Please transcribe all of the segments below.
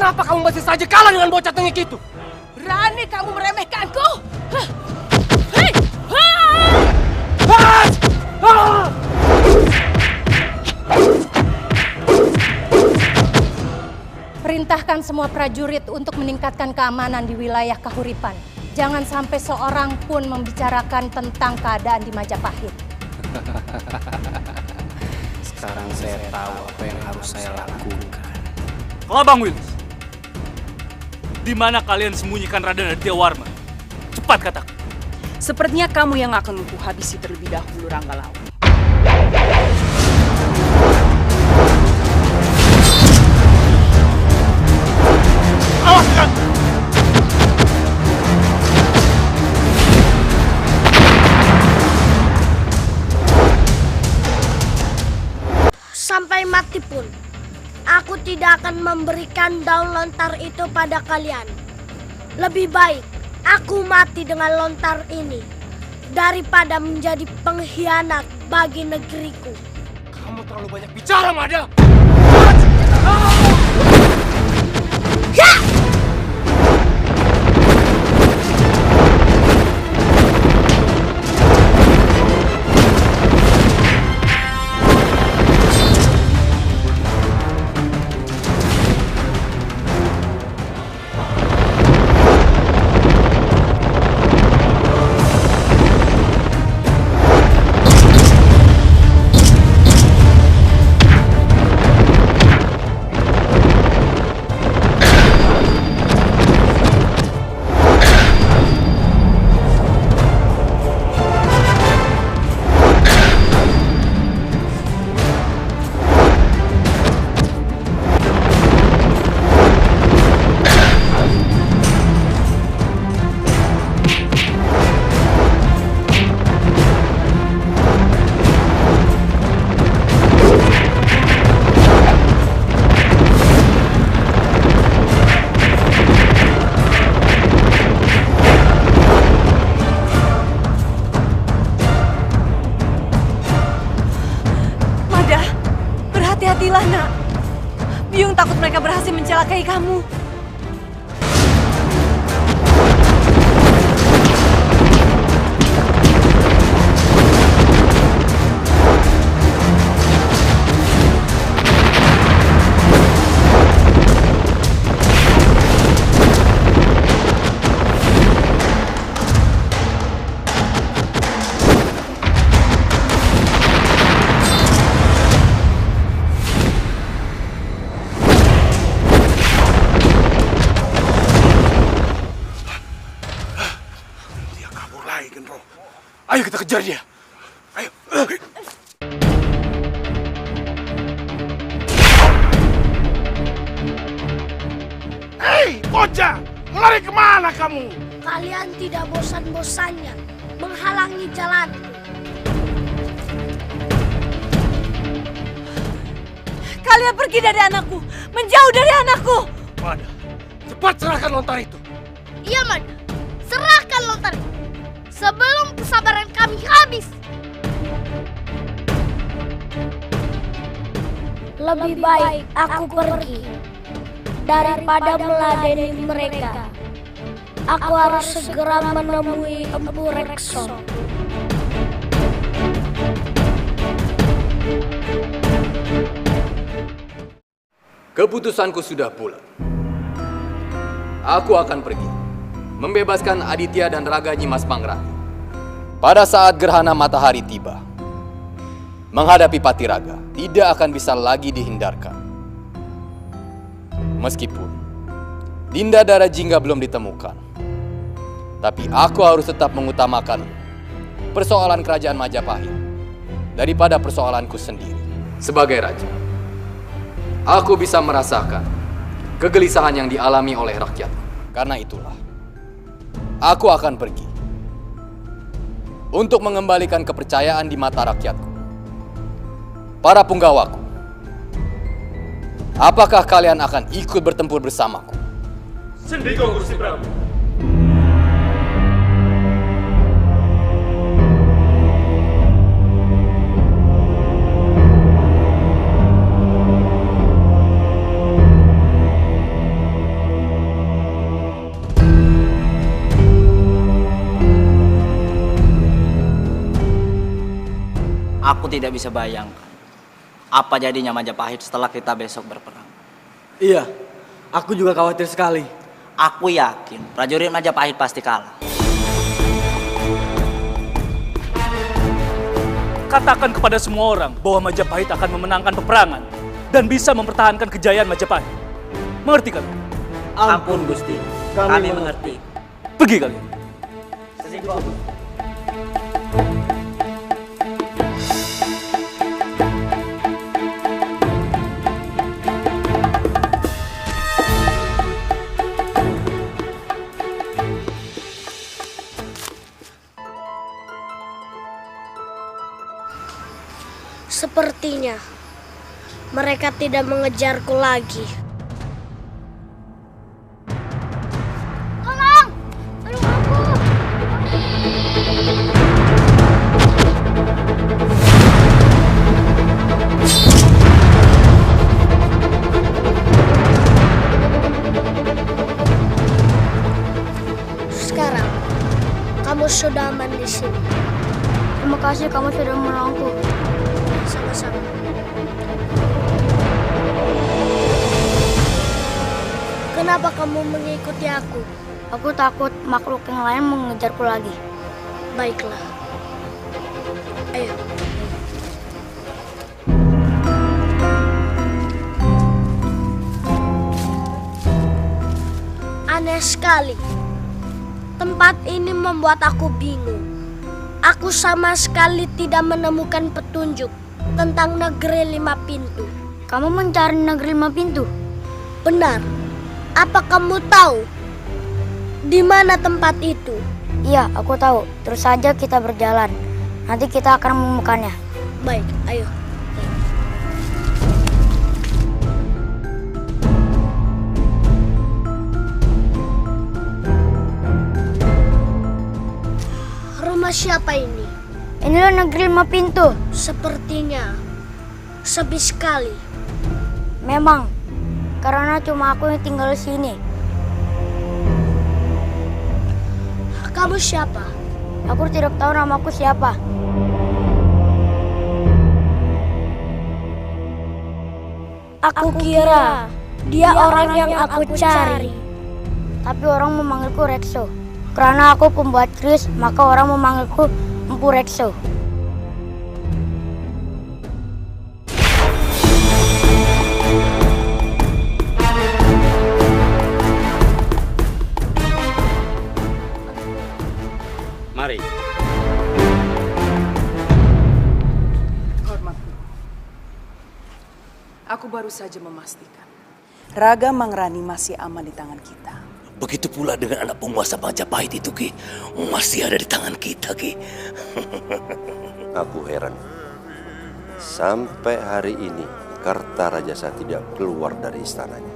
Kenapa kamu masih saja kalah dengan bocah tengik itu? Berani kamu meremehkanku? Perintahkan semua prajurit untuk meningkatkan keamanan di wilayah Kahuripan. Jangan sampai seorang pun membicarakan tentang keadaan di Majapahit. Sekarang saya tahu apa yang harus saya lakukan. Kelabang Wilis, di mana kalian sembunyikan Raden Adityawarma? Cepat katakan. Sepertinya kamu yang akan kuhabisi terlebih dahulu, Ranggalawe. Awas kan! Sampai mati pun, aku tidak akan memberikan daun lontar itu pada kalian. Lebih baik aku mati dengan lontar ini daripada menjadi pengkhianat bagi negeriku. Kamu terlalu banyak bicara, Mada. Hati-hatilah, nak. Biung takut mereka berhasil mencelakai kamu. Ayo kita kejar dia. Ayo. Hei, bocah! Lari kemana kamu? Kalian tidak bosan-bosannya menghalangi jalan. Kalian pergi dari anakku, menjauh dari anakku. Mada, cepat serahkan lontar itu. Iya, Mada. Serahkan lontar itu sebelum kesabaran kami habis. Lebih baik aku pergi daripada meladeni mereka. Aku harus segera menemui Empu Rekso. Keputusanku sudah bulat. Aku akan pergi, membebaskan Aditya dan Raga Nyimas Mangrani. Pada saat gerhana matahari tiba, menghadapi Patiraga tidak akan bisa lagi dihindarkan. Meskipun Dinda Dara Jingga belum ditemukan, tapi aku harus tetap mengutamakan persoalan kerajaan Majapahit daripada persoalanku sendiri. Sebagai raja, aku bisa merasakan kegelisahan yang dialami oleh rakyat. Karena itulah, aku akan pergi untuk mengembalikan kepercayaan di mata rakyatku. Para punggawaku, apakah kalian akan ikut bertempur bersamaku? Sendiko Gusti Prabu. Aku tidak bisa bayangkan apa jadinya Majapahit setelah kita besok berperang. Iya, aku juga khawatir sekali. Aku yakin prajurit Majapahit pasti kalah. Katakan kepada semua orang bahwa Majapahit akan memenangkan peperangan dan bisa mempertahankan kejayaan Majapahit. Mengerti kan? Ampun Gusti, kami mengerti. Pergi kalian. Sepertinya mereka tidak mengejarku lagi. Tolong! Tolong aku! Sekarang kamu sudah aman di sini. Terima kasih kamu sudah menolongku. Sama-sama. Kenapa kamu mengikuti aku? Aku takut makhluk yang lain mengejarku lagi. Baiklah. Ayo. Aneh sekali. Tempat ini membuat aku bingung. Aku sama sekali tidak menemukan petunjuk tentang negeri 5 pintu. Kamu mencari negeri 5 pintu? Benar. Apa kamu tahu di mana tempat itu? Iya, aku tahu. Terus saja kita berjalan. Nanti kita akan menemukannya. Baik, ayo. Rumah siapa ini? Inilah negeri 5 pintu. Sepertinya sepi sekali. Memang, karena cuma aku yang tinggal di sini. Kamu siapa? Aku tidak tahu namaku siapa. Aku kira dia orang yang aku cari. Tapi orang memanggilku Rekso. Karena aku pembuat keris, maka orang memanggilku Empu Rekso. Mari. Hormat. Aku baru saja memastikan Raga Mangrani masih aman di tangan kita. Begitu pula dengan anak penguasa Majapahit itu, Ki. Masih ada di tangan kita, Ki. Aku heran. Sampai hari ini, Kartarajasa tidak keluar dari istananya.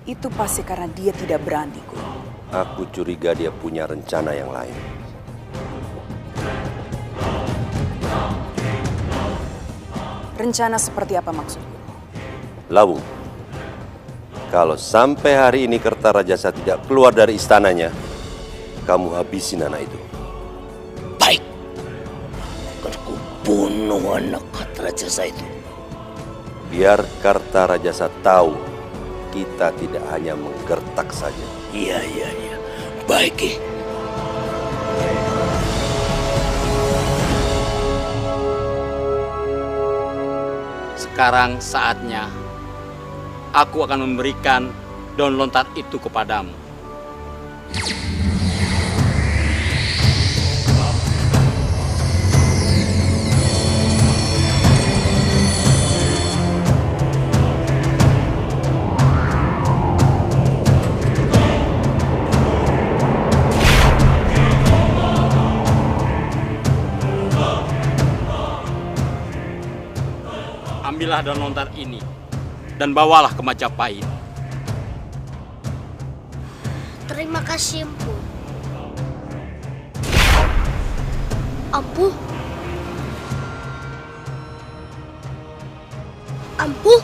Itu pasti karena dia tidak berani, Guru. Aku curiga dia punya rencana yang lain. Rencana seperti apa maksudku? Lawung, kalau sampai hari ini Kartarajasa tidak keluar dari istananya, kamu habisin anak itu. Baik. Akan kubunuh anak Kartarajasa itu. Biar Kartarajasa tahu kita tidak hanya menggertak saja. Iya. Baik, Ki. Sekarang saatnya aku akan memberikan daun lontar itu kepadamu. Ambillah daun lontar ini dan bawalah ke Majapahit. Terima kasih, Empu. Empu? Empu?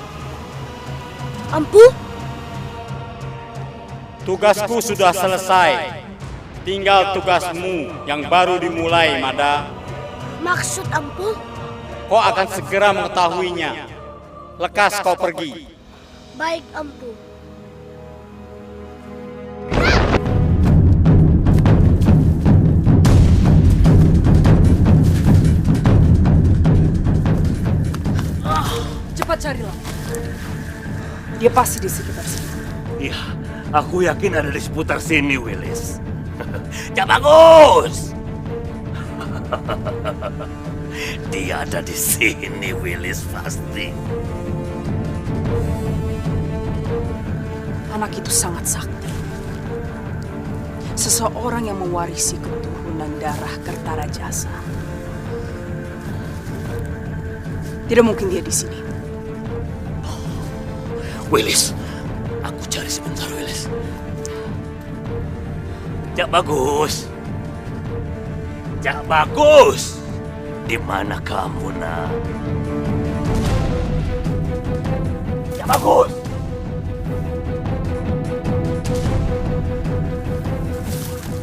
Empu? tugasku sudah selesai. Tinggal tugasmu yang baru dimulai, Mada. Maksud Empu? Kau akan segera mengetahuinya. Lekas kau pergi. Baik, Empu. Cepat carilah. Dia pasti di sekitar sini. Iya, aku yakin ada di seputar sini, Willis. Ya bagus. Dia ada di sini, Willis, pasti. Anak itu sangat sakti. Seseorang yang mewarisi keturunan darah Kertarajasa. Tidak mungkin dia di sini. Willis, aku cari sebentar, Willis. Jak bagus. Jak bagus. Di mana kamu, nak? Jak bagus.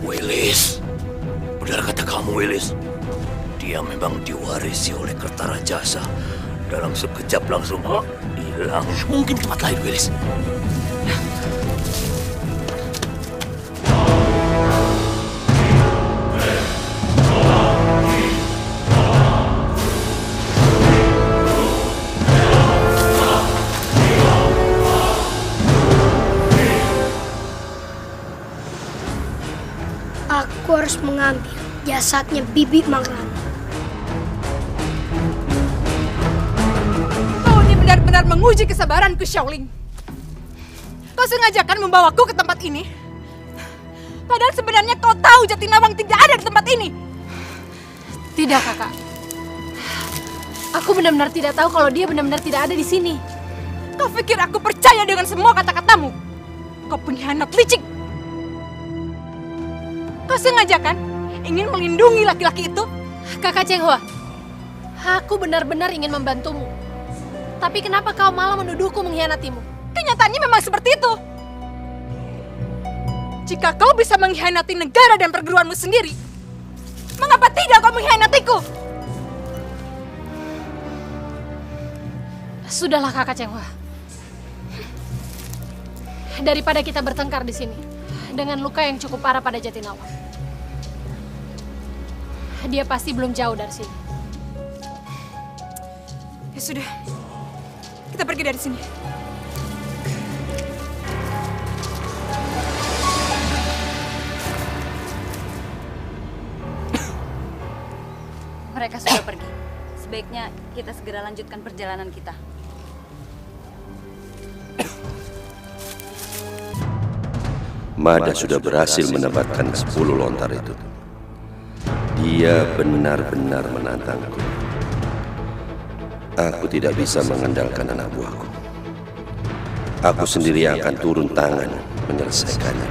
Willis, benar kata kamu, Willis. Dia memang diwarisi oleh Kertarajasa. Dalam sekejap langsung hilang. Mungkin tempat lain, Willis. Aku harus mengambil jasadnya Bibi Mangrani. Kau ini benar-benar menguji kesabaranku, Xiaoling. Kau sengajakan membawaku ke tempat ini. Padahal sebenarnya kau tahu Jatinawang tidak ada di tempat ini. Tidak, Kakak. Aku benar-benar tidak tahu kalau dia benar-benar tidak ada di sini. Kau pikir aku percaya dengan semua kata-katamu? Kau pengkhianat licik. Kau sengajakan ingin melindungi laki-laki itu? Kakak Chenghua, aku benar-benar ingin membantumu. Tapi kenapa kau malah menuduhku mengkhianatimu? Kenyataannya memang seperti itu. Jika kau bisa mengkhianati negara dan perguruanmu sendiri, mengapa tidak kau mengkhianatiku? Sudahlah, Kakak Chenghua. Daripada kita bertengkar di sini dengan luka yang cukup parah pada Jatinawang. Dia pasti belum jauh dari sini. Ya sudah, kita pergi dari sini. Mereka sudah pergi. Sebaiknya kita segera lanjutkan perjalanan kita. Mada sudah berhasil mendapatkan 10 lontar itu. Dia benar-benar menantangku. Aku tidak bisa mengandalkan anak buahku. Aku sendiri yang akan turun tangan menyelesaikannya.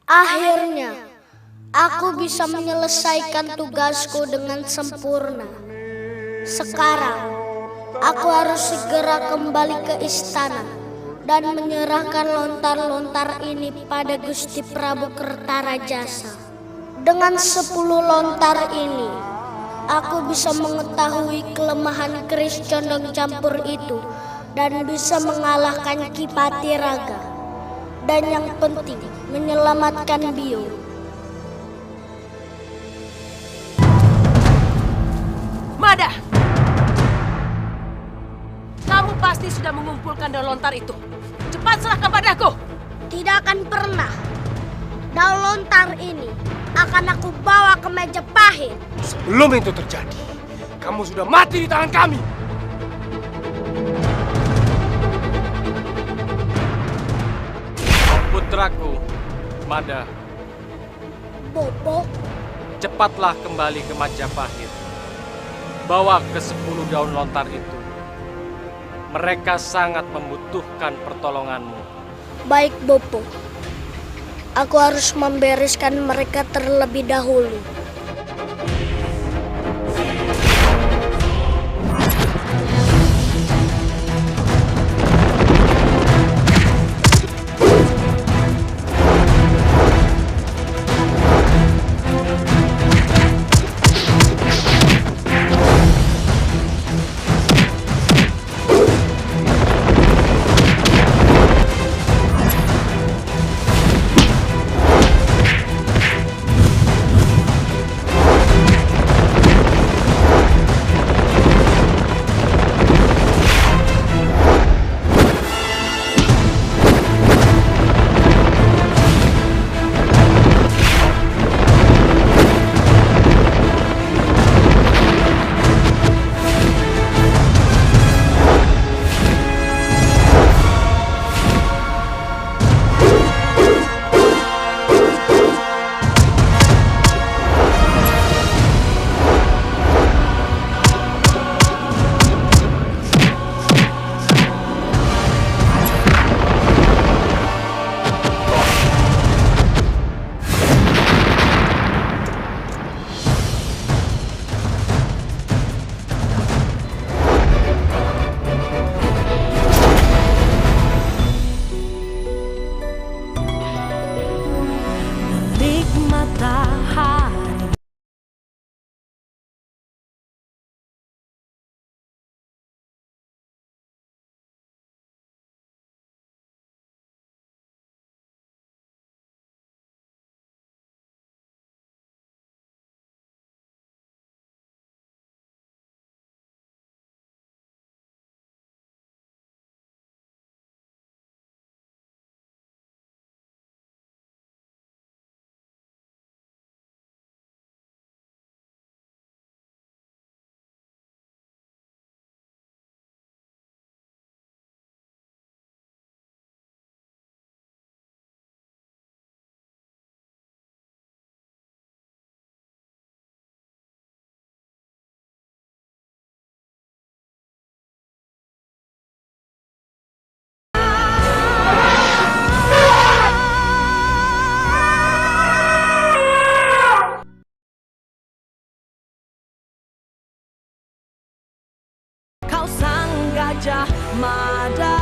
Akhirnya, aku bisa menyelesaikan tugasku dengan sempurna. Sekarang, aku harus segera kembali ke istana dan menyerahkan lontar-lontar ini pada Gusti Prabu Kertarajasa. Dengan 10 lontar ini, aku bisa mengetahui kelemahan keris condong campur itu dan bisa mengalahkan Ki Patiraga. Dan yang penting, menyelamatkan Bio. Mada! Kamu pasti sudah mengumpulkan daun lontar itu. Cepat serahkan padaku! Tidak akan pernah. Daun lontar ini akan aku bawa ke Majapahit. Sebelum itu terjadi, kamu sudah mati di tangan kami. Putraku, Mada. Bobo. Cepatlah kembali ke Majapahit. Bawa ke 10 daun lontar itu. Mereka sangat membutuhkan pertolonganmu. Baik, Bopo. Aku harus membereskan mereka terlebih dahulu. Gajah Mada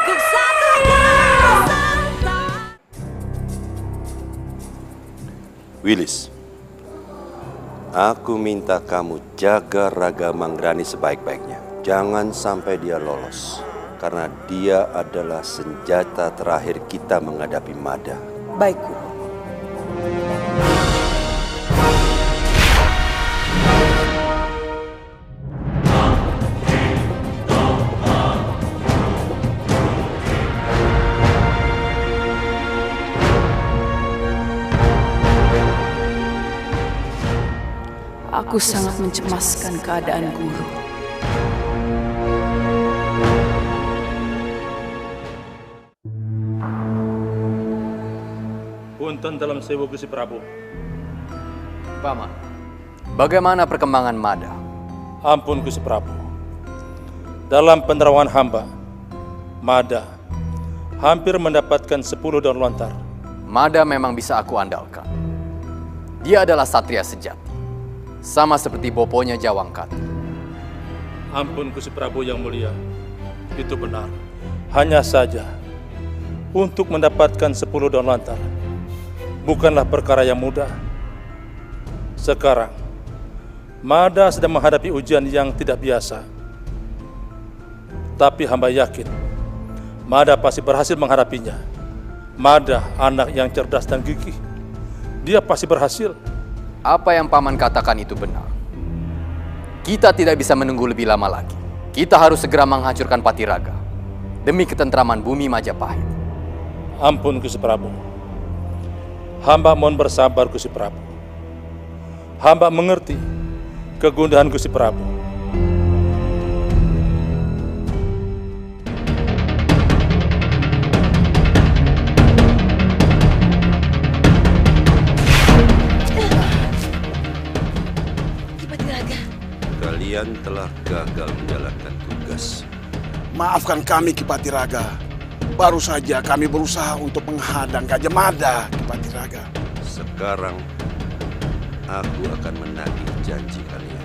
kesatuan serta. Willis, aku minta kamu jaga Raga Manggrani sebaik-baiknya. Jangan sampai dia lolos, karena dia adalah senjata terakhir kita menghadapi Mada. Baik, Guru. Aku sangat mencemaskan keadaan Guru. Punten dalam sewu Gusti Prabu. Paman, bagaimana perkembangan Mada? Ampun Gusti Prabu. Dalam penerawangan hamba, Mada hampir mendapatkan 10 daun lontar. Mada memang bisa aku andalkan. Dia adalah satria sejati. Sama seperti boponya Jawangkati. Ampun Gusti Prabu yang mulia, itu benar. Hanya saja, untuk mendapatkan 10 daun lontar, bukanlah perkara yang mudah. Sekarang, Mada sedang menghadapi ujian yang tidak biasa. Tapi hamba yakin, Mada pasti berhasil menghadapinya. Mada anak yang cerdas dan gigih. Dia pasti berhasil. Apa yang Paman katakan itu benar. Kita tidak bisa menunggu lebih lama lagi. Kita harus segera menghancurkan Patiraga demi ketentraman bumi Majapahit. Ampun Gusti Prabu. Hamba mohon bersabar Gusti Prabu. Hamba mengerti kegundahan Gusti Prabu. Kalian telah gagal menjalankan tugas. Maafkan kami, Ki Patiraga. Baru saja kami berusaha untuk menghadang Gajah Mada, Ki Patiraga. Sekarang, aku akan menagih janji kalian.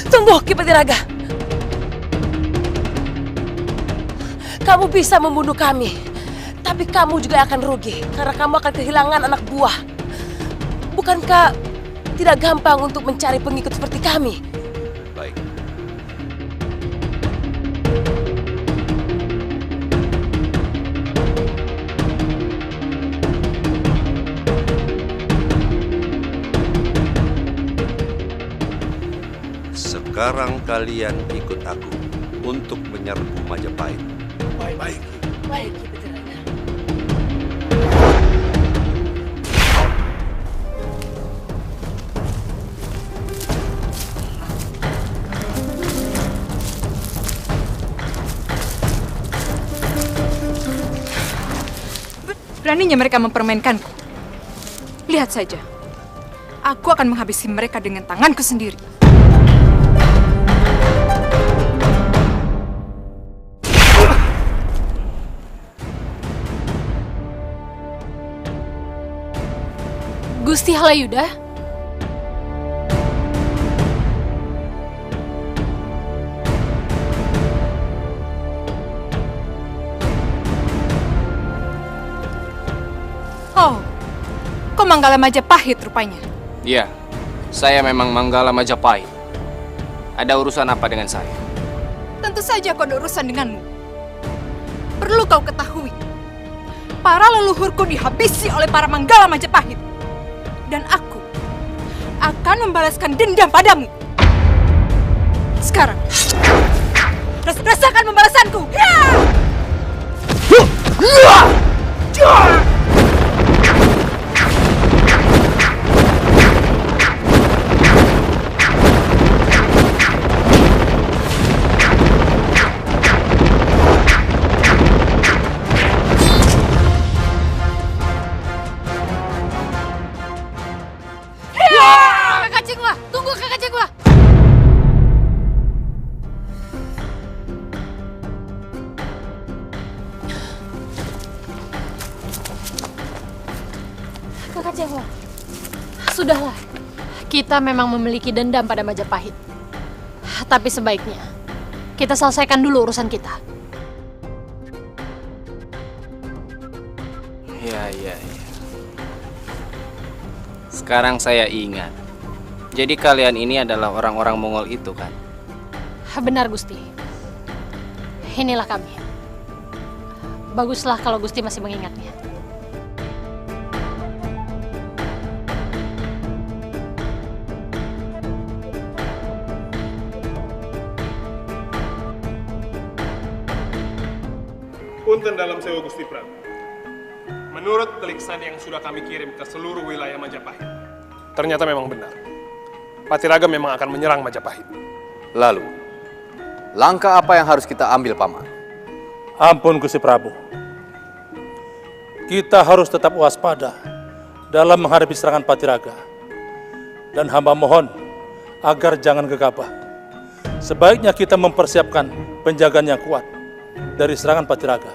Tunggu, Ki Patiraga. Kamu bisa membunuh kami, tapi kamu juga akan rugi karena kamu akan kehilangan anak buah. Bukankah tidak gampang untuk mencari pengikut seperti kami? Baik. Sekarang kalian ikut aku untuk menyerbu Majapahit. Baik. Baik, Ki Patiraga. Beraninya mereka mempermainkanku. Lihat saja. Aku akan menghabisi mereka dengan tanganku sendiri. Gusti Halayuda? Oh, kau Manggala Majapahit rupanya. Iya, saya memang Manggala Majapahit. Ada urusan apa dengan saya? Tentu saja kau ada urusan denganmu. Perlu kau ketahui, para leluhurku dihabisi oleh para Manggala Majapahit. Dan aku akan membalaskan dendam padamu. Sekarang, rasakan pembalasanku. Kakak Cengwa, tunggu Kakak Cengwa. Kita memang memiliki dendam pada Majapahit. Tapi sebaiknya kita selesaikan dulu urusan kita. Ya. Sekarang saya ingat. Jadi kalian ini adalah orang-orang Mongol itu kan? Benar Gusti. Inilah kami. Baguslah kalau Gusti masih mengingatnya. Punten dalam sewa Gusti Prabu. Menurut teliksan yang sudah kami kirim ke seluruh wilayah Majapahit, ternyata memang benar. Patiraga memang akan menyerang Majapahit. Lalu, langkah apa yang harus kita ambil, Paman? Ampun Gusti Prabu. Kita harus tetap waspada dalam menghadapi serangan Patiraga. Dan hamba mohon agar jangan gegabah. Sebaiknya kita mempersiapkan penjagaan yang kuat dari serangan Patiraga.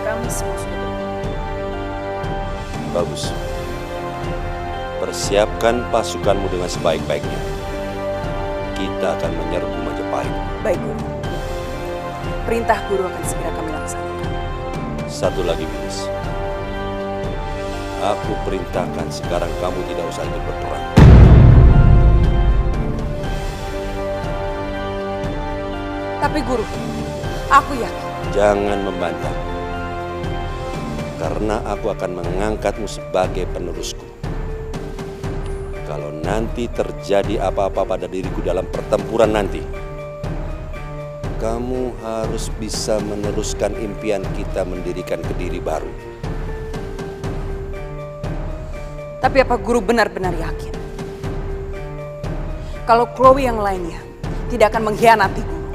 Kami semua sudah Bagus. Persiapkan pasukanmu dengan sebaik-baiknya. Kita akan menyerbu Majapahit. baik, Guru. Perintah Guru akan segera kami laksanakan. Satu lagi, Wilis. Aku perintahkan sekarang kamu tidak usah ikut berperang. Tapi Guru, aku yakin. Jangan membantah. Karena aku akan mengangkatmu sebagai penerusku. Kalau nanti terjadi apa-apa pada diriku dalam pertempuran nanti, kamu harus bisa meneruskan impian kita mendirikan Kediri baru. Tapi apa Guru benar-benar yakin kalau Chloe yang lainnya tidak akan mengkhianati Guru?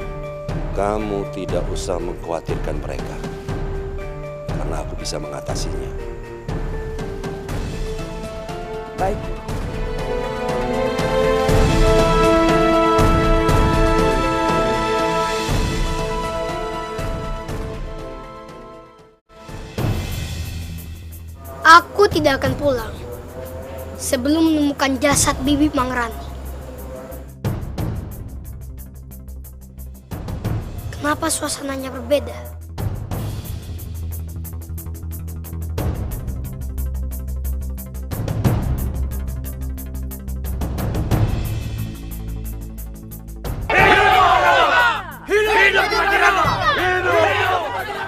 Kamu tidak usah mengkhawatirkan mereka, karena aku bisa mengatasinya. Baik. Aku tidak akan pulang sebelum menemukan jasad Bibi Mangrani. Kenapa suasananya berbeda?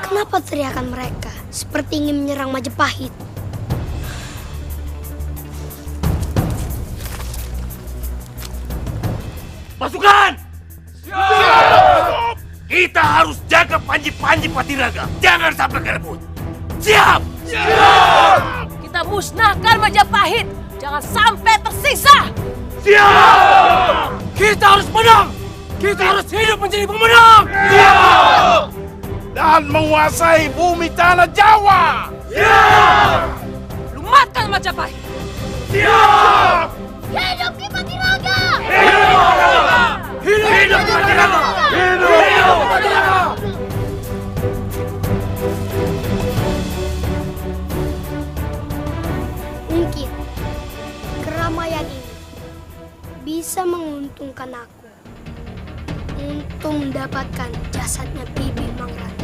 Kenapa teriakan mereka seperti ingin menyerang Majapahit? Pasukan! Siap! Kita harus jaga panji-panji Patiraga. Jangan sampai kerebut. Siap! Siap! Kita musnahkan Majapahit. Jangan sampai tersisa. Siap! Kita harus menang! Kita harus hidup menjadi pemenang! Siap! Dan menguasai bumi tanah Jawa! Siap! Lumatkan Majapahit. Siap! Hidup Ki Patiraga! Hidup Patiraga! Hidup Patiraga! Mungkin keramaian ini bisa menguntungkan aku untuk mendapatkan jasadnya Bibi Mangrani.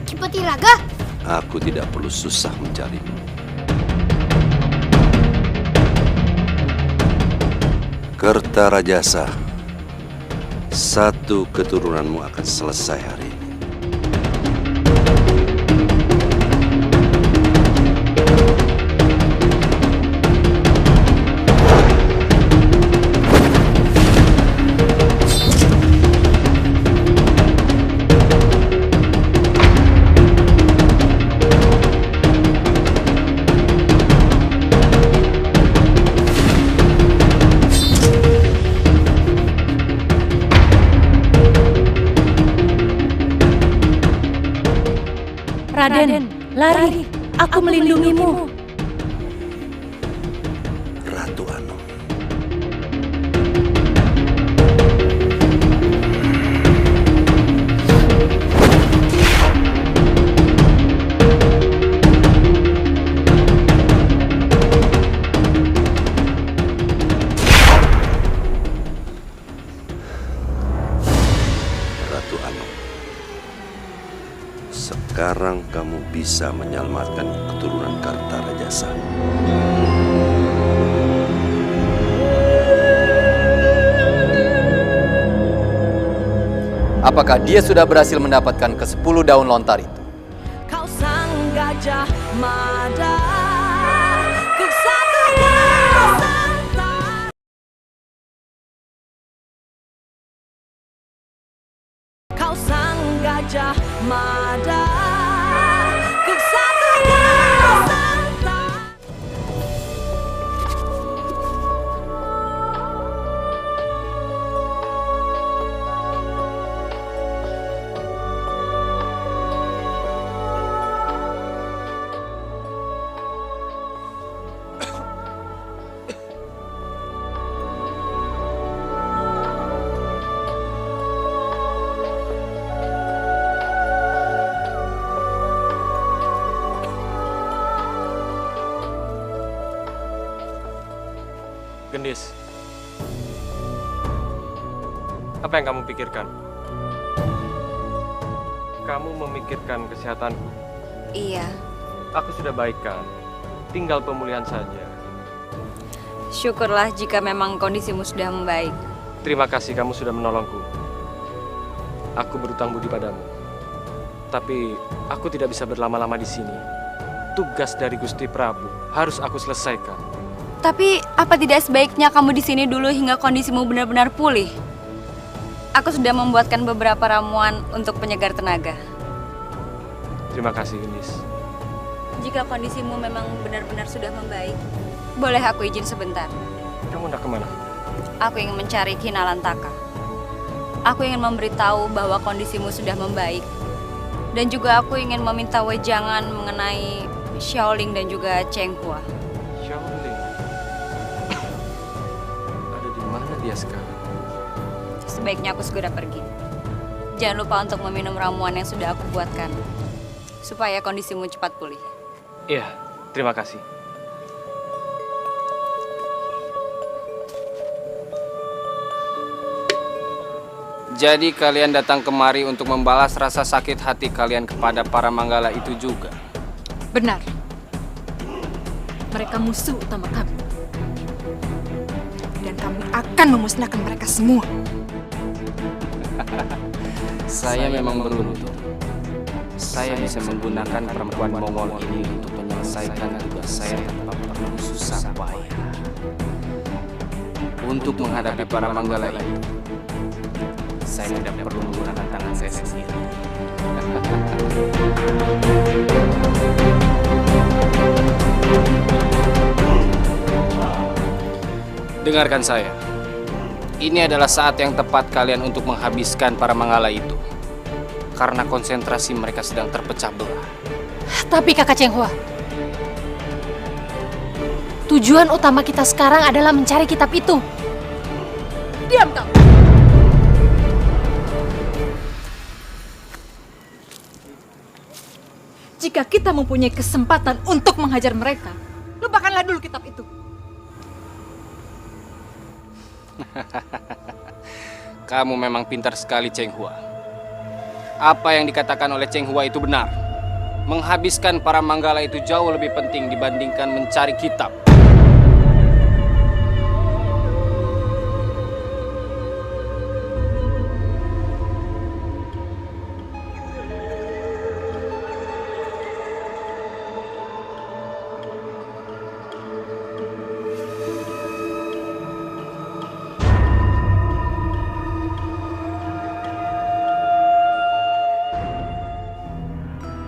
Ki Patiraga? Aku tidak perlu susah mencarimu. Kertarajasa, satu keturunanmu akan selesai hari ini. Raden, lari. Aku melindungimu. Ratu Anum. Ratu Anum. Sekarang kamu bisa menyelamatkan keturunan Kartarajasa. Apakah dia sudah berhasil mendapatkan ke-10 daun lontar itu? Kau sang gajah mada, ku satukan santai. Kau sang gajah mada, ku satukan santai. Gendis, apa yang kamu pikirkan? Kamu memikirkan kesehatanku? Iya. Aku sudah baik kan? Tinggal pemulihan saja. Syukurlah jika memang kondisimu sudah membaik. Terima kasih kamu sudah menolongku. Aku berutang budi padamu. Tapi aku tidak bisa berlama-lama di sini. Tugas dari Gusti Prabu harus aku selesaikan. Tapi apa tidak sebaiknya kamu di sini dulu hingga kondisimu benar-benar pulih? Aku sudah membuatkan beberapa ramuan untuk penyegar tenaga. Terima kasih, Gendis. Jika kondisimu memang benar-benar sudah membaik, boleh aku izin sebentar? Kamu hendak kemana? Aku ingin mencari Kinalantaka. Aku ingin memberitahu bahwa kondisimu sudah membaik. Dan juga aku ingin meminta wejangan mengenai Xiaoling dan juga Cheng Hua. Xiaoling? Ada di mana dia sekarang? Sebaiknya aku segera pergi. Jangan lupa untuk meminum ramuan yang sudah aku buatkan, supaya kondisimu cepat pulih. Iya, terima kasih. Jadi kalian datang kemari untuk membalas rasa sakit hati kalian kepada para manggala itu juga? Benar. Mereka musuh utama kami. Dan kami akan memusnahkan mereka semua. Saya memang beruntung. Saya bisa menggunakan perempuan Mongol ini untuk menyelesaikan tugas saya tanpa perlu susah payah. Untuk menghadapi para manggala itu, saya tidak perlu menggunakan tangan saya sendiri. Dengarkan saya. Ini adalah saat yang tepat kalian untuk menghabiskan para manggala itu. Karena konsentrasi mereka sedang terpecah belah. Tapi Kakak Cheng Hua, tujuan utama kita sekarang adalah mencari kitab itu. Diam kau! Jika kita mempunyai kesempatan untuk menghajar mereka, lupakanlah dulu kitab itu. Kamu memang pintar sekali, Cheng Hua. Apa yang dikatakan oleh Cheng Hua itu benar. Menghabiskan para manggala itu jauh lebih penting dibandingkan mencari kitab.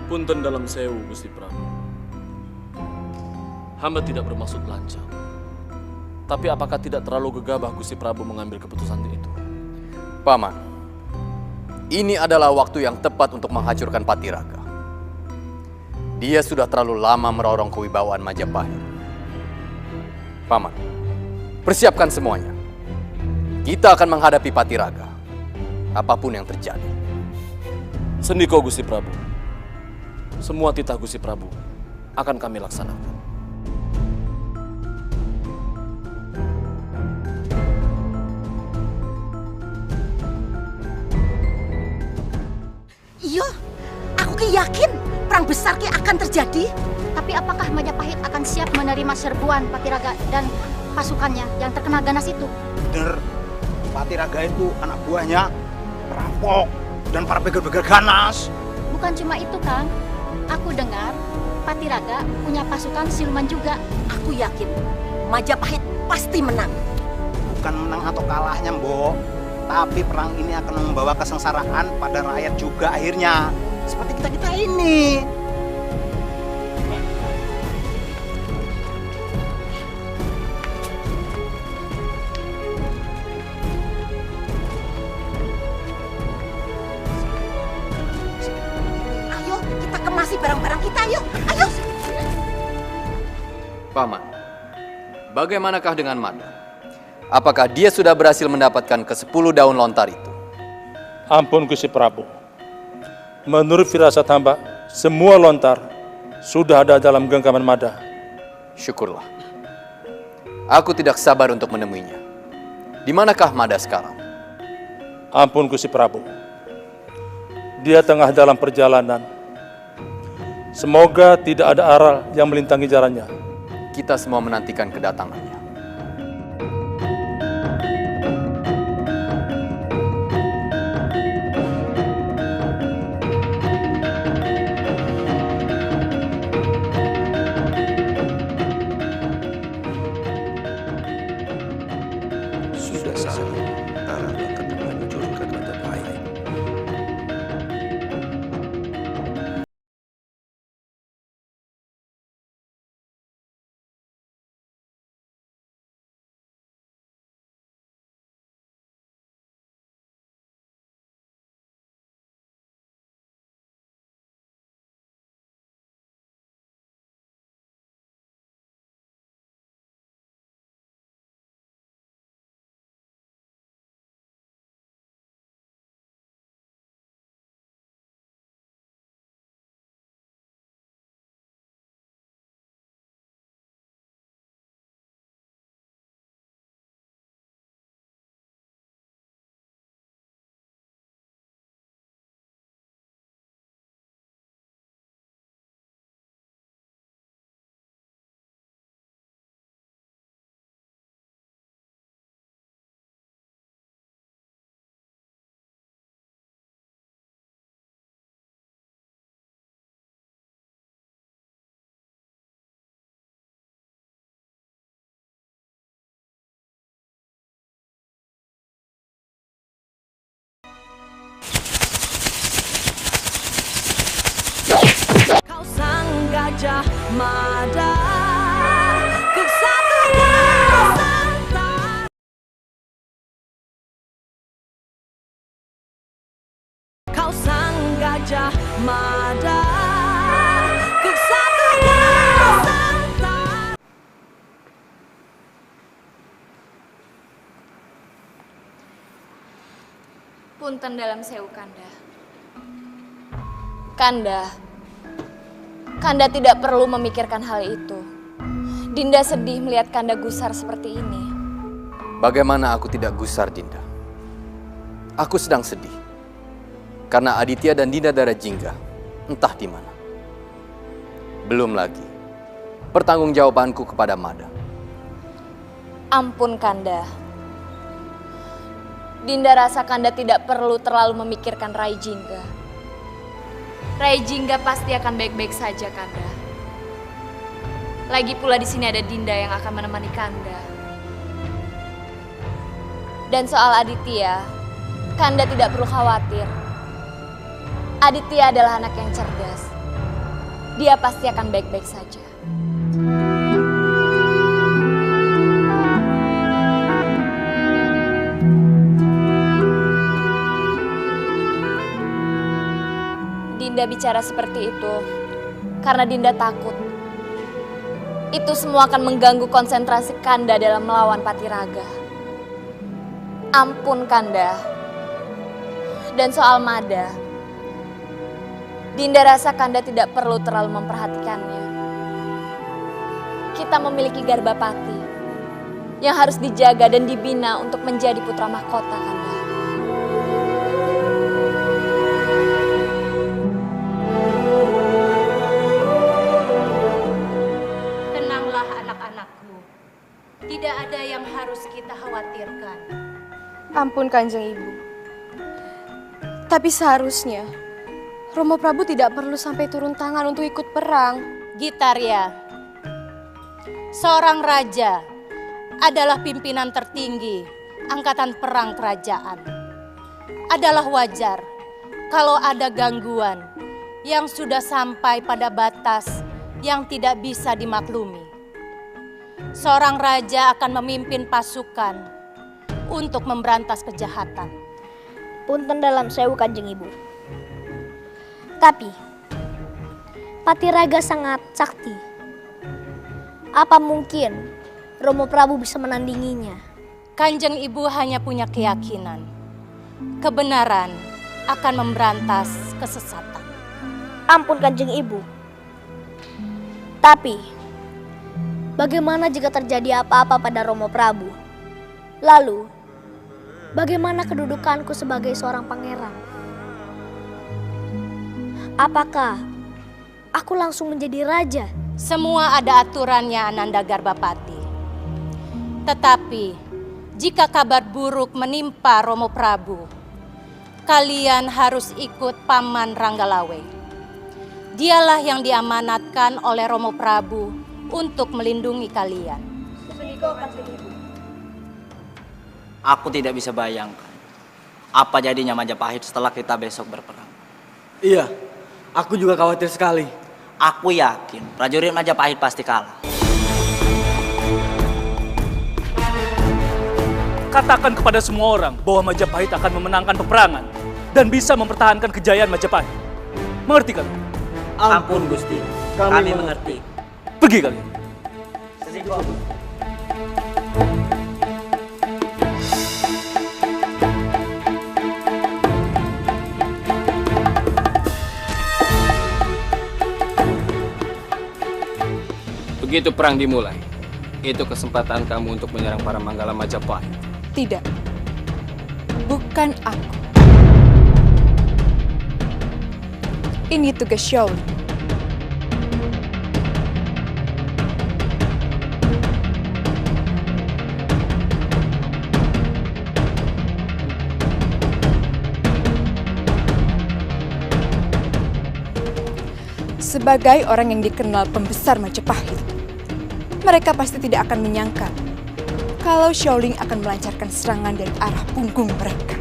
Punten dalam sewu, Gusti Prabu. Hamba tidak bermaksud lancang. Tapi apakah tidak terlalu gegabah Gusti Prabu mengambil keputusan itu? Paman, ini adalah waktu yang tepat untuk menghancurkan Patiraga. Dia sudah terlalu lama merorong kewibawaan Majapahit. Paman, persiapkan semuanya. Kita akan menghadapi Patiraga, apapun yang terjadi. Sendiko Gusti Prabu. Semua titah Gusti Prabu akan kami laksanakan. Iya, aku yakin perang besar akan terjadi. Tapi apakah Majapahit akan siap menerima serbuan Patiraga dan pasukannya yang terkena ganas itu? Bener, Patiraga itu anak buahnya perampok dan para begal-begal ganas. Bukan cuma itu, Kang. Aku dengar Patiraga punya pasukan siluman juga. Aku yakin Majapahit pasti menang. Bukan menang atau kalahnya, Mbok. Tapi perang ini akan membawa kesengsaraan pada rakyat juga akhirnya. Seperti kita-kita ini. Ayo, kita kemasi barang-barang kita, ayo. Ayo. Paman, bagaimanakah dengan Mada? Apakah dia sudah berhasil mendapatkan ke-10 daun lontar itu? Ampun Gusti Prabu. Menurut firasat hamba, semua lontar sudah ada dalam genggaman Mada. Syukurlah. Aku tidak sabar untuk menemuinya. Di manakah Mada sekarang? Ampun Gusti Prabu. Dia tengah dalam perjalanan. Semoga tidak ada aral yang melintangi jalannya. Kita semua menantikan kedatangannya. Sudah saatnya Aragam akan menghancurkan Majapahit. Kau sang gajah Mada, kesatria Nusantara. Kau sang gajah Mada, kesatria Nusantara. Punten dalam sewu Kanda. Kanda tidak perlu memikirkan hal itu. Dinda sedih melihat Kanda gusar seperti ini. Bagaimana aku tidak gusar, Dinda? Aku sedang sedih. Karena Aditya dan Dinda Darajingga entah di mana. Belum lagi pertanggungjawabanku kepada Mada. Ampun Kanda. Dinda rasa Kanda tidak perlu terlalu memikirkan Rai Jingga. Rai Jingga pasti akan baik-baik saja, Kanda. Lagi pula di sini ada Dinda yang akan menemani Kanda. Dan soal Aditya, Kanda tidak perlu khawatir. Aditya adalah anak yang cerdas. Dia pasti akan baik-baik saja. Dinda bicara seperti itu karena Dinda takut itu semua akan mengganggu konsentrasi Kanda dalam melawan Patiraga. Ampun Kanda. Dan soal Mada, Dinda rasa Kanda tidak perlu terlalu memperhatikannya. Kita memiliki Garbapati yang harus dijaga dan dibina untuk menjadi putra mahkota, Kanda. Tenanglah anak-anakku. Tidak ada yang harus kita khawatirkan. Ampun Kanjeng Ibu. Tapi seharusnya Romo Prabu tidak perlu sampai turun tangan untuk ikut perang. Gitarya, seorang raja adalah pimpinan tertinggi angkatan perang kerajaan. Adalah wajar kalau ada gangguan yang sudah sampai pada batas yang tidak bisa dimaklumi. Seorang raja akan memimpin pasukan untuk memberantas kejahatan. Punten dalam sewu Kanjeng Ibu. Tapi Patiraga sangat sakti. Apa mungkin Romo Prabu bisa menandinginya? Kanjeng Ibu hanya punya keyakinan kebenaran akan memberantas kesesatan. Ampun Kanjeng Ibu. Tapi bagaimana jika terjadi apa-apa pada Romo Prabu? Lalu bagaimana kedudukanku sebagai seorang pangeran? Apakah aku langsung menjadi raja? Semua ada aturannya, Ananda Garbapati. Tetapi jika kabar buruk menimpa Romo Prabu, kalian harus ikut Paman Ranggalawe. Dialah yang diamanatkan oleh Romo Prabu untuk melindungi kalian. Aku tidak bisa bayangkan apa jadinya Majapahit setelah kita besok berperang. Iya, aku juga khawatir sekali. Aku yakin prajurit Majapahit pasti kalah. Katakan kepada semua orang bahwa Majapahit akan memenangkan peperangan dan bisa mempertahankan kejayaan Majapahit. Mengerti kan? Ampun Gusti, kami mengerti. Pergi kalian. Begitu perang dimulai, itu kesempatan kamu untuk menyerang para Manggala Majapahit. Tidak, bukan aku. Ini tugas Shaolin. Sebagai orang yang dikenal pembesar Majapahit, mereka pasti tidak akan menyangka kalau Shaolin akan melancarkan serangan dari arah punggung mereka.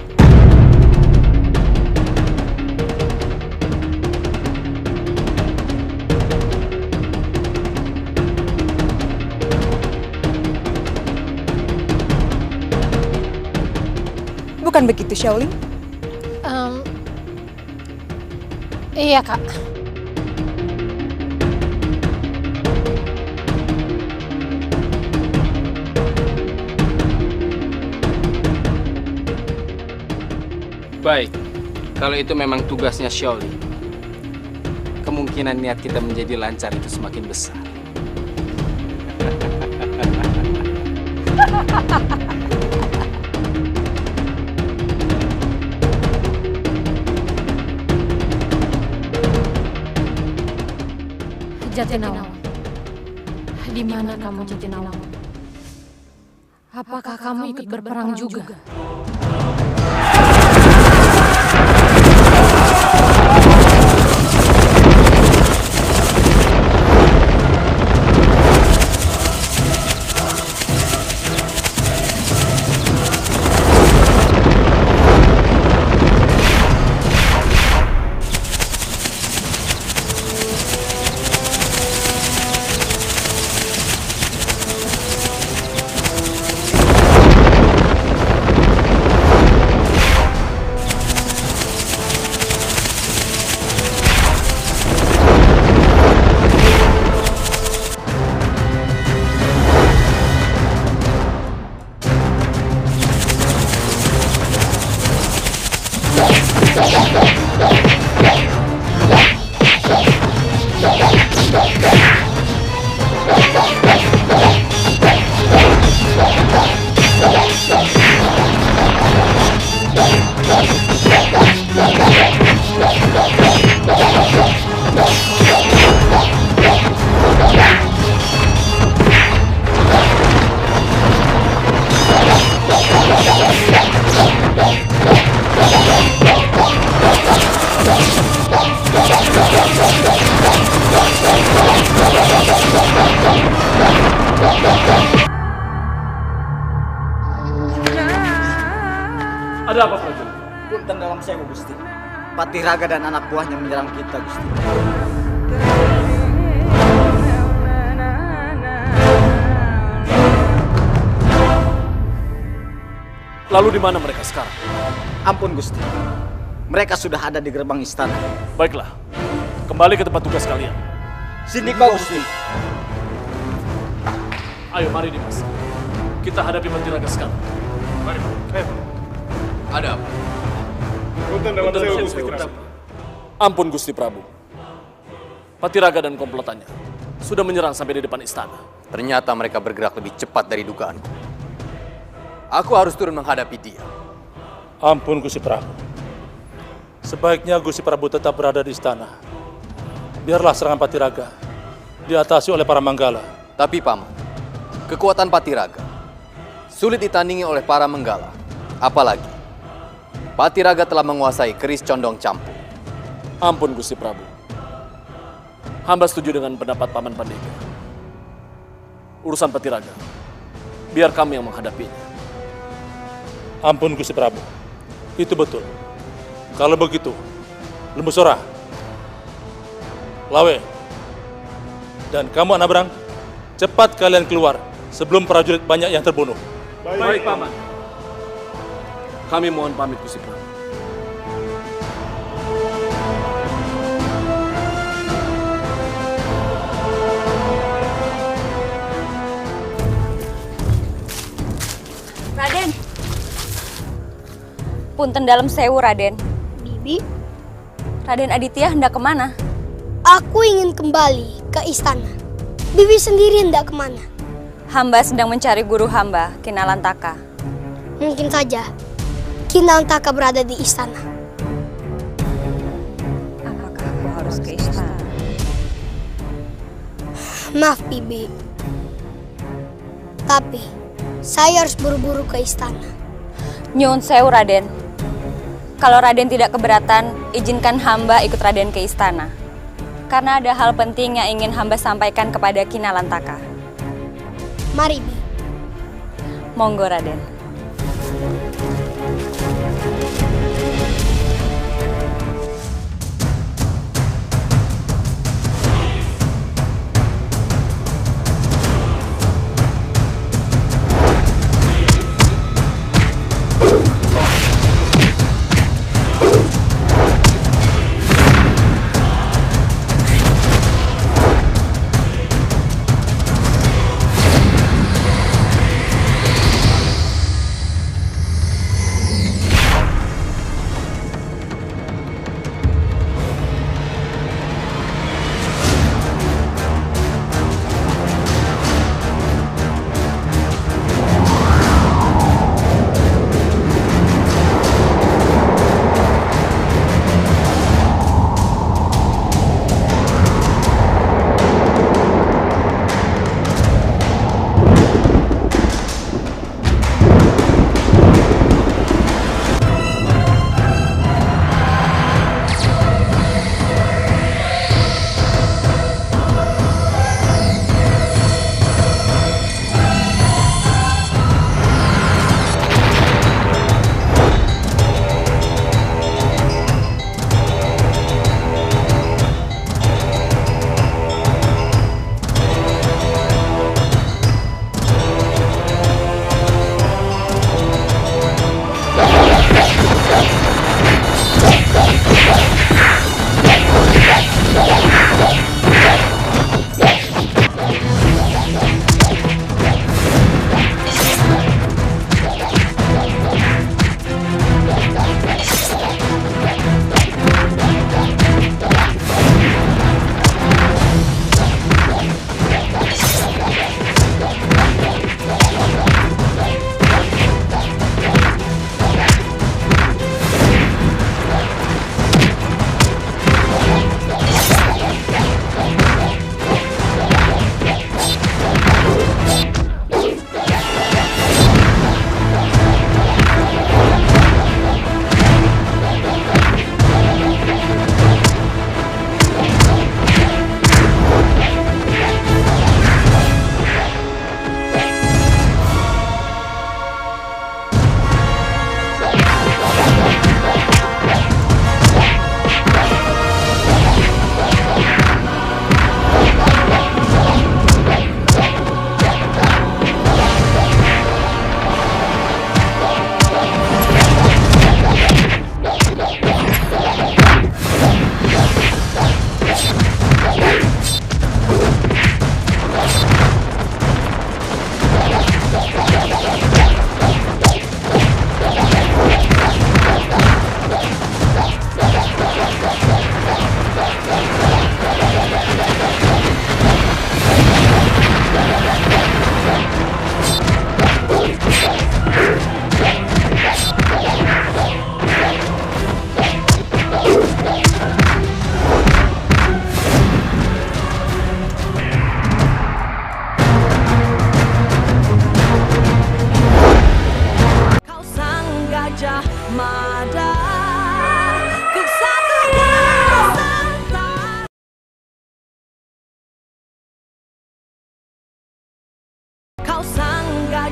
Bukan begitu, Shaolin? Iya, Kak. Baik, kalau itu memang tugasnya Shaolin, kemungkinan niat kita menjadi lancar itu semakin besar. Jatinawang, di mana kamu Jatinawang? Apakah kamu ikut berperang juga? Ada apa, prajurit? Punten dalam sewu, Gusti. Patiraga dan anak buahnya menyerang kita, Gusti. Lalu di mana mereka sekarang? Ampun, Gusti. Mereka sudah ada di gerbang istana. Baiklah, kembali ke tempat tugas kalian. Sini kau, Gusti. Ayo, mari Dimas. Kita hadapi Patiraga sekarang. Mari, Pak. Ada apa? Ampun Gusti Prabu. Patiraga dan komplotannya sudah menyerang sampai di depan istana. Ternyata mereka bergerak lebih cepat dari dugaanku. Aku harus turun menghadapi dia. Ampun Gusti Prabu. Sebaiknya Gusti Prabu tetap berada di istana. Biarlah serangan Patiraga diatasi oleh para Manggala. Tapi Paman, kekuatan Patiraga sulit ditandingi oleh para Manggala. Apalagi Patiraga telah menguasai keris condong campur. Ampun Gusti Prabu. Hamba setuju dengan pendapat Paman Pandega. Urusan Patiraga, biar kami yang menghadapinya. Ampun Gusti Prabu. Itu betul. Kalau begitu, Lembu Sora, Lawe, dan kamu Anabrang, cepat kalian keluar sebelum prajurit banyak yang terbunuh. Baik, Paman. Kami mohon pamit Gusti Prabu. Raden. Punten dalam sewu, Raden. Bibi, Raden Aditya hendak kemana? aku ingin kembali ke istana. Bibi sendiri hendak kemana? Hamba sedang mencari guru hamba, Kinalantaka. Mungkin saja Kinalantaka berada di istana. Apakah aku harus ke istana? Maaf, Bibi. Tapi saya harus buru-buru ke istana. Nyuwun sewu, Raden. Kalau Raden tidak keberatan, izinkan hamba ikut Raden ke istana. Karena ada hal penting yang ingin hamba sampaikan kepada Kinalantaka. Mari, Bibi. Monggo, Raden.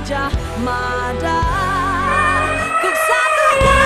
Gajah Mada, Kesatria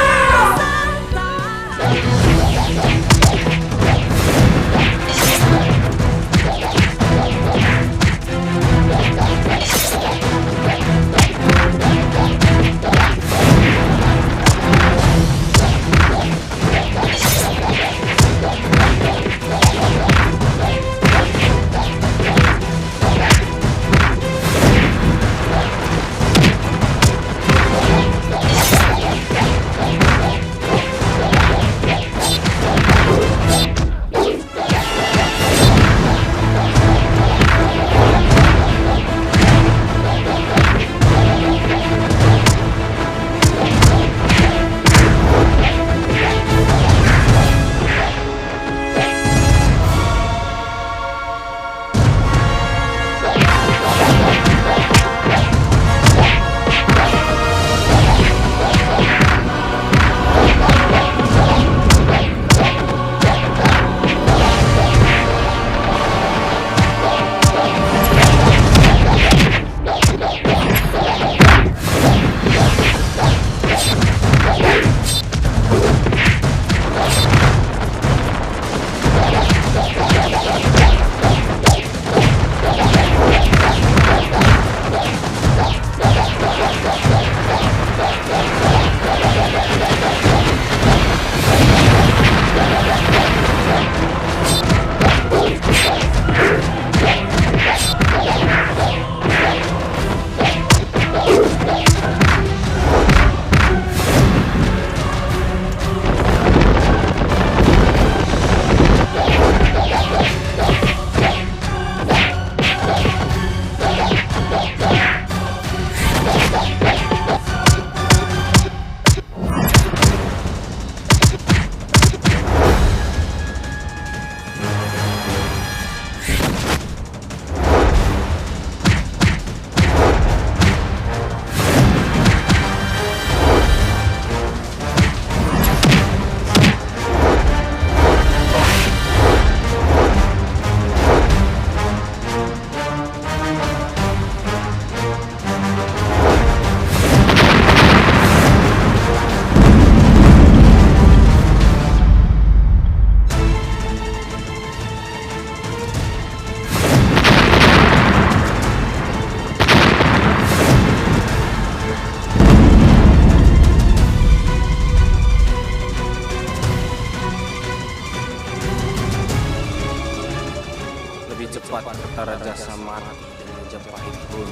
Kertarajasa mati dan Majapahit pun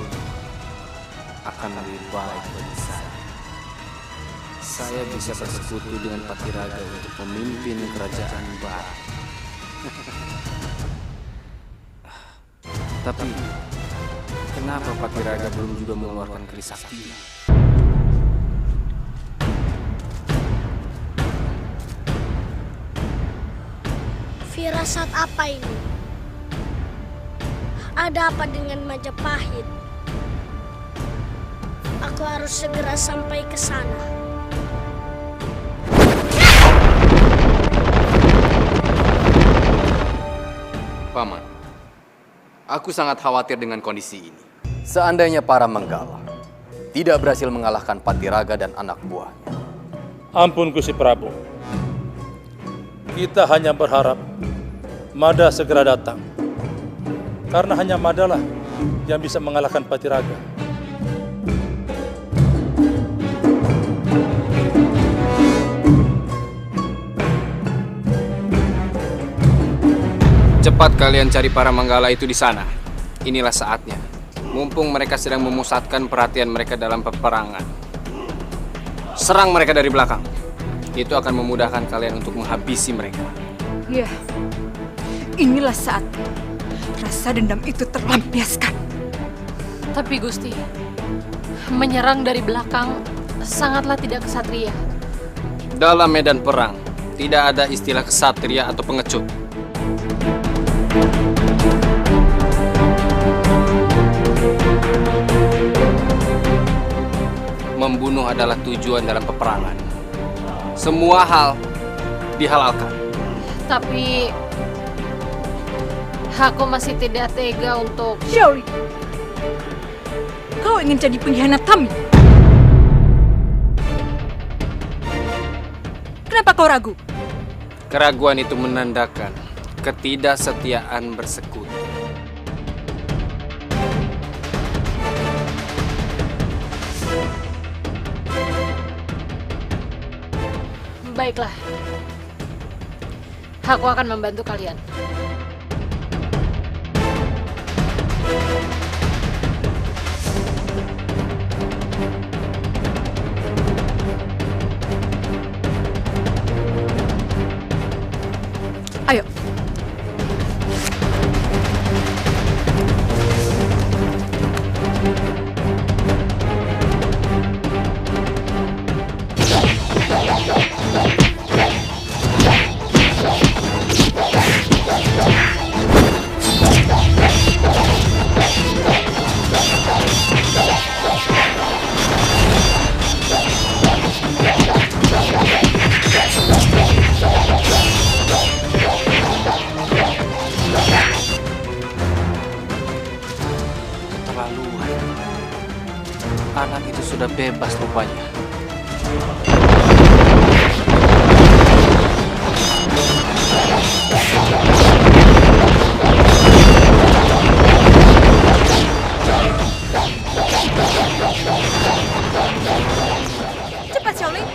akan lebih baik bagi saya. Saya bisa bersekutu dengan Patiraga untuk memimpin kerajaan baru. Tapi kenapa Patiraga belum juga mengeluarkan keris saktinya? Firasat apa ini? Ada apa dengan Majapahit? Aku harus segera sampai ke sana. Paman, aku sangat khawatir dengan kondisi ini. Seandainya para Manggala tidak berhasil mengalahkan Patiraga dan anak buahnya. Ampun Gusti Prabu. Kita hanya berharap Mada segera datang. Karena hanya Madalah yang bisa mengalahkan Patiraga. Cepat kalian cari para Manggala itu di sana. Inilah saatnya. Mumpung mereka sedang memusatkan perhatian mereka dalam peperangan. Serang mereka dari belakang. Itu akan memudahkan kalian untuk menghabisi mereka. Ya, inilah saatnya. Rasa dendam itu terlampiaskan. Tapi Gusti, menyerang dari belakang sangatlah tidak kesatria. Dalam medan perang, tidak ada istilah kesatria atau pengecut. Membunuh adalah tujuan dalam peperangan. Semua hal dihalalkan. Tapi aku masih tidak tega untuk... Xiaoli, Kau ingin jadi pengkhianat kami? Kenapa kau ragu? Keraguan itu menandakan ketidaksetiaan bersekutu. Baiklah. Aku akan membantu kalian. Ayo. Keterlaluan. Anak itu sudah bebas rupanya. Cepat, Xiaoling.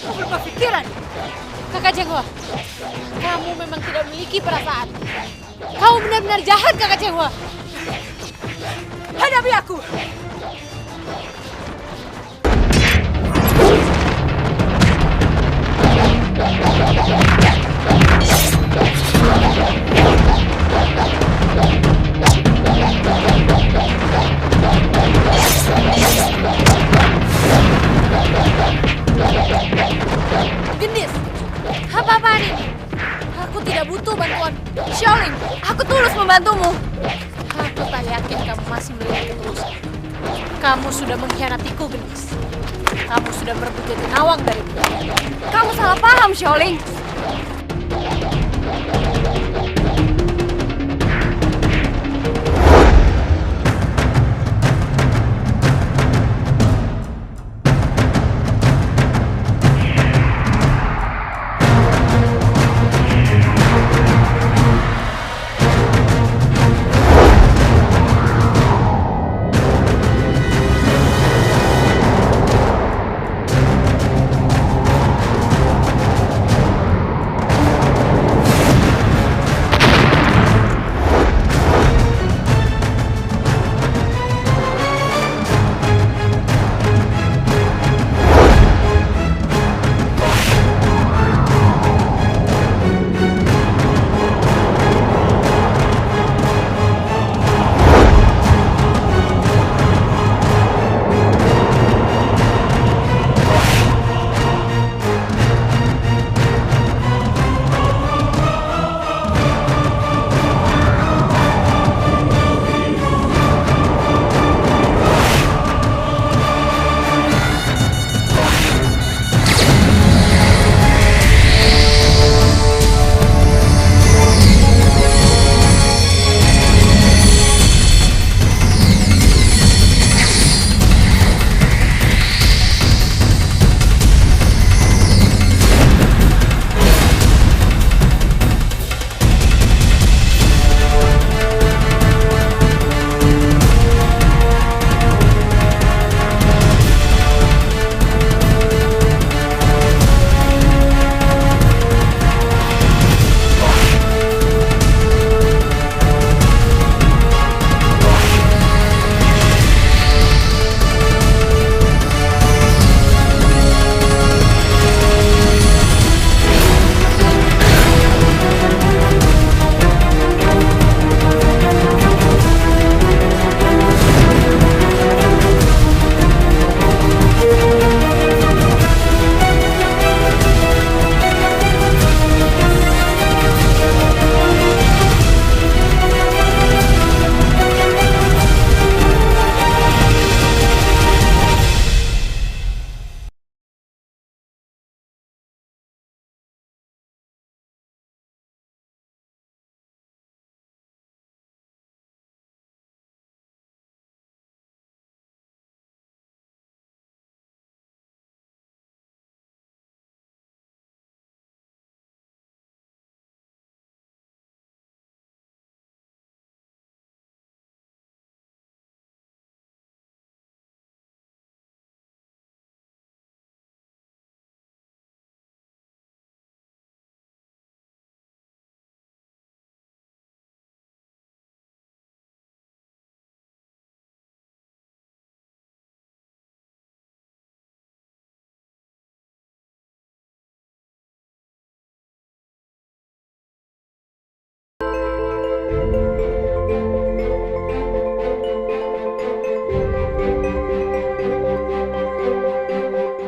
Kau berubah pikiran. Kakak Chenghua, kamu memang tidak memiliki perasaan. Kamu benar-benar jahat, Kakak Chenghua. Hadapi aku. Gendis, apa-apaan ini? Aku tidak butuh bantuan. Xiaoling, aku tulus membantumu. Aku tak yakin kamu masih melihat ketulusan. Kamu sudah mengkhianatiku, Gendis. Kamu sudah merebut jati nawang dariku. Kamu salah paham, Xiaoling.